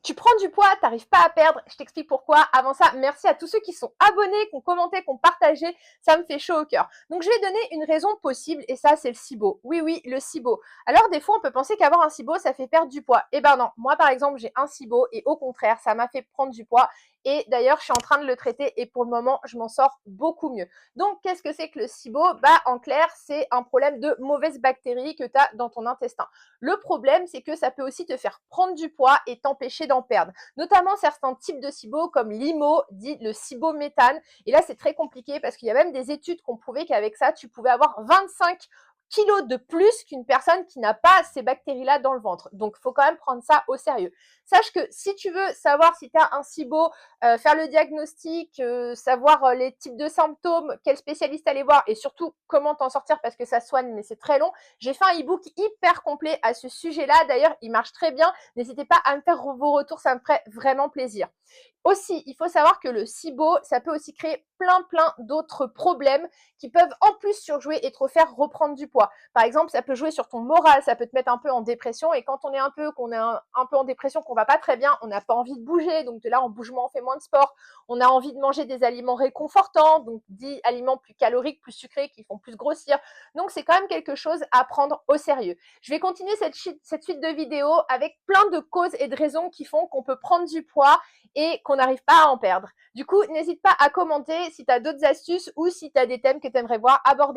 Tu prends du poids, t'arrives pas à perdre, je t'explique pourquoi. Avant ça, merci à tous ceux qui sont abonnés, qui ont commenté, qui ont partagé, ça me fait chaud au cœur. Donc je vais donner une raison possible et ça c'est le SIBO. Oui, oui, le SIBO. Alors des fois on peut penser qu'avoir un SIBO ça fait perdre du poids. Eh ben non, moi par exemple j'ai un SIBO et au contraire ça m'a fait prendre du poids et d'ailleurs je suis en train de le traiter et pour le moment je m'en sors beaucoup mieux. Donc qu'est-ce que c'est que le SIBO? Bah en clair c'est un problème de mauvaises bactéries que tu as dans ton intestin. Le problème c'est que ça peut aussi te faire prendre du poids et t'empêcher d'en perdre. Notamment certains types de SIBO comme l'IMO, dit le SIBO-méthane. Et là, c'est très compliqué parce qu'il y a même des études qui ont prouvé qu'avec ça, tu pouvais avoir 25 kilos de plus qu'une personne qui n'a pas ces bactéries-là dans le ventre. Donc, il faut quand même prendre ça au sérieux. Sache que si tu veux savoir si tu as un SIBO, faire le diagnostic, savoir les types de symptômes, quel spécialiste aller voir et surtout comment t'en sortir parce que ça soigne, mais c'est très long, j'ai fait un e-book hyper complet à ce sujet-là. D'ailleurs, il marche très bien. N'hésitez pas à me faire vos retours, ça me ferait vraiment plaisir. Aussi, il faut savoir que le SIBO, ça peut aussi créer plein d'autres problèmes qui peuvent en plus surjouer et te faire reprendre du poids. Par exemple, ça peut jouer sur ton moral, ça peut te mettre un peu en dépression et quand on est qu'on est un peu en dépression, qu'on va pas très bien, on n'a pas envie de bouger, donc de là en bougement, on fait moins de sport. On a envie de manger des aliments réconfortants, donc dit aliments plus caloriques, plus sucrés, qui font plus grossir. Donc c'est quand même quelque chose à prendre au sérieux. Je vais continuer cette suite de vidéos avec plein de causes et de raisons qui font qu'on peut prendre du poids et qu'on n'arrive pas à en perdre. Du coup, n'hésite pas à commenter si tu as d'autres astuces ou si tu as des thèmes que tu aimerais voir abordés.